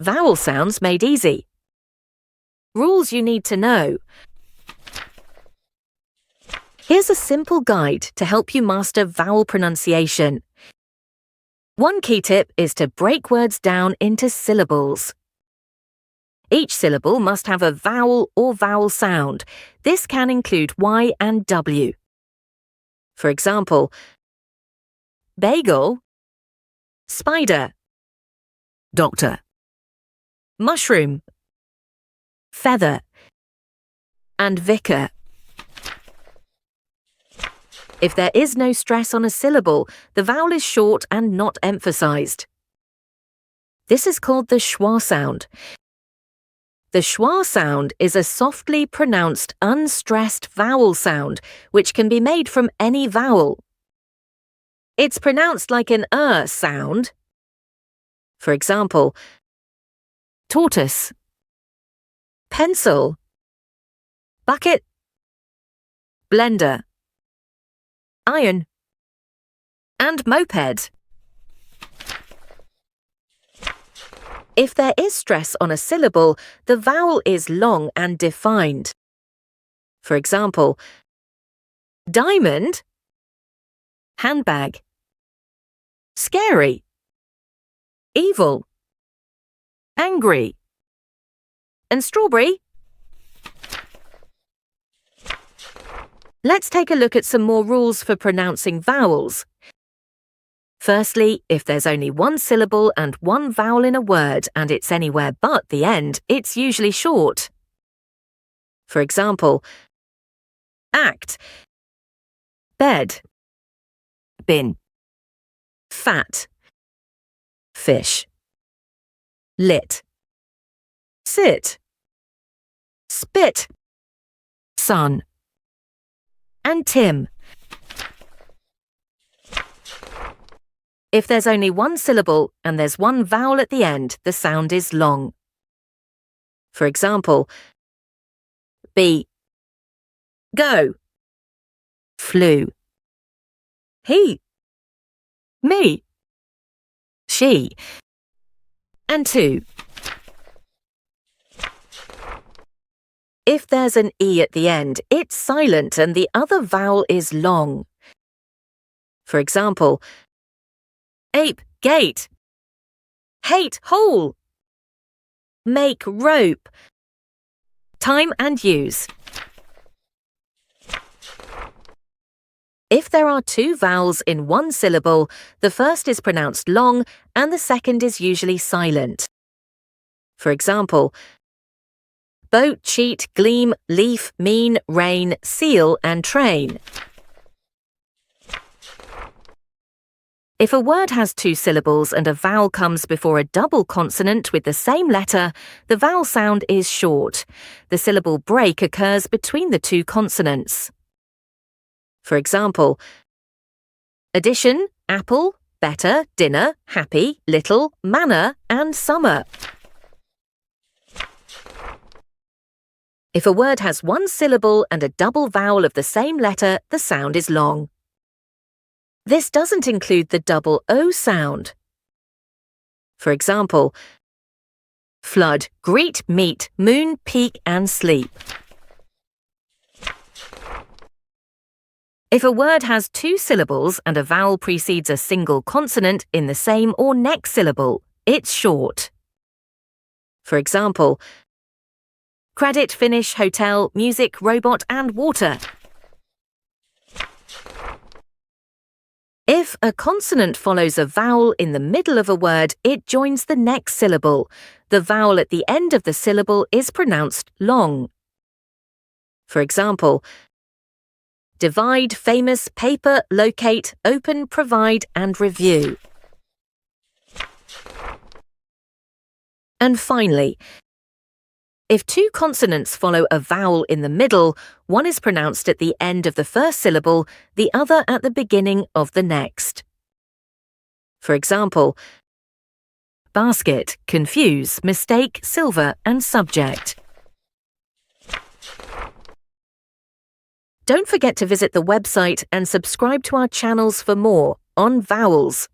Vowel sounds made easy. Rules you need to know. Here's a simple guide to help you master vowel pronunciation. One key tip is to break words down into syllables. Each syllable must have a vowel or vowel sound. This can include Y and W. For example, bagel, spider, doctor, mushroom, feather, and vicar. If there is no stress on a syllable, the vowel is short and not emphasized. This is called the schwa sound. The schwa sound is a softly pronounced, unstressed vowel sound, which can be made from any vowel. It's pronounced like an sound. For example, tortoise, pencil, bucket, blender, iron, and moped. If there is stress on a syllable, the vowel is long and defined. For example, diamond, handbag, scary, evil, angry, and strawberry. Let's take a look at some more rules for pronouncing vowels. Firstly, if there's only one syllable and one vowel in a word and it's anywhere but the end, it's usually short. For example, act, bed, bin, fat, fish, lit, sit, spit, sun, and Tim. If there's only one syllable and there's one vowel at the end, the sound is long. For example, be, go, flew, he, me, she, and two. If there's an E at the end, it's silent and the other vowel is long. For example, ape, gate, hate, hole, make, rope, time and use. If there are two vowels in one syllable, the first is pronounced long and the second is usually silent. For example, boat, cheat, gleam, leaf, mean, rain, seal, and train. If a word has two syllables and a vowel comes before a double consonant with the same letter, the vowel sound is short. The syllable break occurs between the two consonants. For example, addition, apple, better, dinner, happy, little, manner, and summer. If a word has one syllable and a double vowel of the same letter, the sound is long. This doesn't include the double O sound. For example, flood, greet, meet, moon, peak, and sleep. If a word has two syllables and a vowel precedes a single consonant in the same or next syllable, it's short. For example, credit, finish, hotel, music, robot, and water. If a consonant follows a vowel in the middle of a word, it joins the next syllable. The vowel at the end of the syllable is pronounced long. For example, divide, famous, paper, locate, open, provide, and review. And finally, if two consonants follow a vowel in the middle, one is pronounced at the end of the first syllable, the other at the beginning of the next. For example, basket, confuse, mistake, silver, and subject. Don't forget to visit the website and subscribe to our channels for more on vowels.